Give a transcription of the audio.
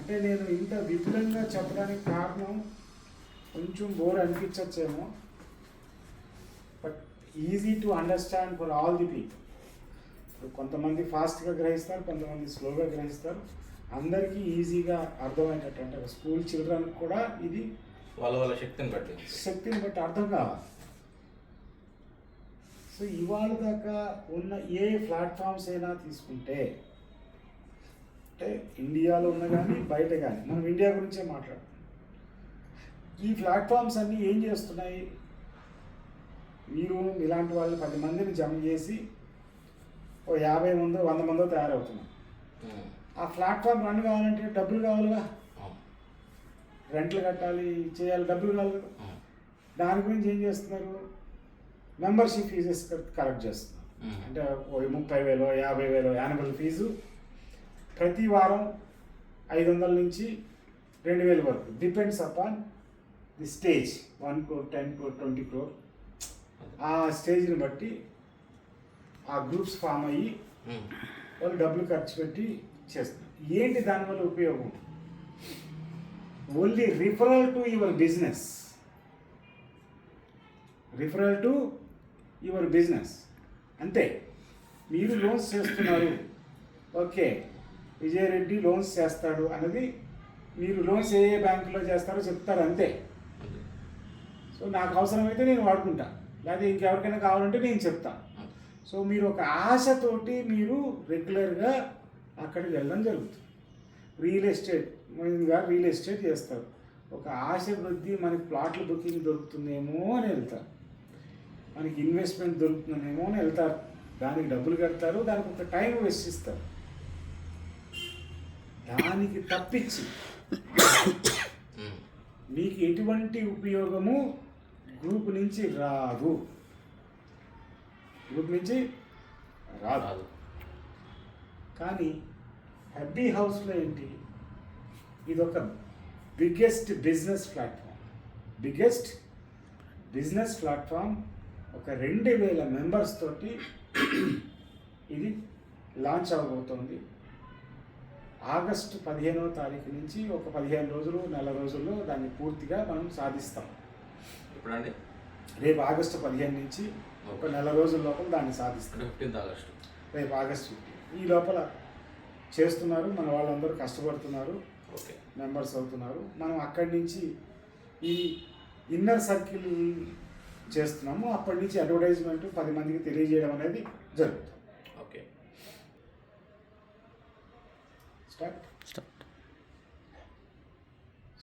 అంటే నేను ఇంత విపులంగా చెప్పడానికి కారణం కొంచెం బోర్ అనిపించచ్చేమో, but easy to understand for all the people. ఇప్పుడు కొంతమంది ఫాస్ట్గా గ్రహిస్తారు, కొంతమంది స్లోగా గ్రహిస్తారు. అందరికీ ఈజీగా అర్థమయ్యేటట్టు అంటే స్కూల్ చిల్డ్రన్ కూడా ఇది వాళ్ళ శక్తిని బట్టి అర్థం కావాలి. సో ఇవాళ దాకా ఉన్న ఏ ప్లాట్ఫామ్స్ అయినా తీసుకుంటే, అంటే ఇండియాలో ఉన్న కానీ బయట కానీ, మనం ఇండియా గురించే మాట్లాడుతున్నాం. ఈ ప్లాట్ఫామ్స్ అన్నీ ఏం చేస్తున్నాయి? మీరు ఇలాంటి వాళ్ళు 10 మందిని జమ చేసి ఓ 50 మందో 100 మందో తయారవుతున్నారు. ఆ ప్లాట్ఫామ్ రన్ కావాలంటే డబ్బులు కావాలిగా, రెంట్లు కట్టాలి, చేయాలి, డబ్బులు కావాలి. దాని గురించి ఏం చేస్తున్నారు? మెంబర్షిప్ ఫీజెస్ కలెక్ట్ చేస్తున్నారు. అంటే 30,000 50,000 యాన్యువల్ ఫీజు ప్రతి వారం 500 నుంచి 2,000 వరకు, depends upon the stage. 1 crore 10 crore 20 crore ఆ స్టేజ్ని బట్టి ఆ గ్రూప్స్ ఫామ్ అయ్యి వాళ్ళు డబ్బులు ఖర్చు పెట్టి చేస్తున్నారు. ఏంటి దానివల్ల ఉపయోగం? Only referral to your business, referral to your business అంతే. మీరు లోన్స్ చేస్తున్నారు, ఓకే విజయరెడ్డి లోన్స్ చేస్తాడు అన్నది, మీరు లోన్స్ ఏ బ్యాంకులో చేస్తారో చెప్తారు అంతే. సో నాకు అవసరమైతే నేను వాడుకుంటా, లేదా ఇంకెవరికైనా కావాలంటే నేను చెప్తాను. సో మీరు ఒక ఆశతోటి మీరు రెగ్యులర్గా అక్కడికి వెళ్ళడం జరుగుతుంది. రియల్ ఎస్టేట్ చేస్తారు. ఒక ఆశ వృద్ధి, మనకి ప్లాట్ల బుకింగ్ దొరుకుతుందేమో అని వెళ్తారు, మనకి ఇన్వెస్ట్మెంట్ దొరుకుతుందేమో అని వెళ్తారు. దానికి డబ్బులు కడతారు, దానికి ఒక టైం వెచ్చిస్తారు. దానికి తప్పించి మీకు ఎటువంటి ఉపయోగము గ్రూప్ నుంచి రాదు. కానీ హెబ్బీ హౌస్లో ఏంటి? ఇది ఒక బిగ్గెస్ట్ బిజినెస్ ప్లాట్ఫామ్. ఒక 2,000 మెంబర్స్ తోటి ఇది లాంచ్ అవబోతోంది. ఆగస్టు 15వ తారీఖు నుంచి ఒక 15 రోజులు, నెల రోజుల్లో దాన్ని పూర్తిగా మనం సాధిస్తాం. ఇప్పుడండి రేపు ఆగస్టు 15 నుంచి ఒక నెల రోజుల లోపల దాన్ని సాధిస్తాం. 15th ఆగస్టు, రేపు ఆగస్టు 15. ఈ లోపల చేస్తున్నారు, మన వాళ్ళందరూ కష్టపడుతున్నారు, ఓకే మెంబర్స్ అవుతున్నారు. మనం అక్కడి నుంచి ఈ ఇన్నర్ సర్కిల్ చేస్తున్నాము. అప్పటి నుంచి అడ్వర్టైజ్మెంట్ 10 మందికి తెలియజేయడం అనేది జరుగుతుంది. Okay start.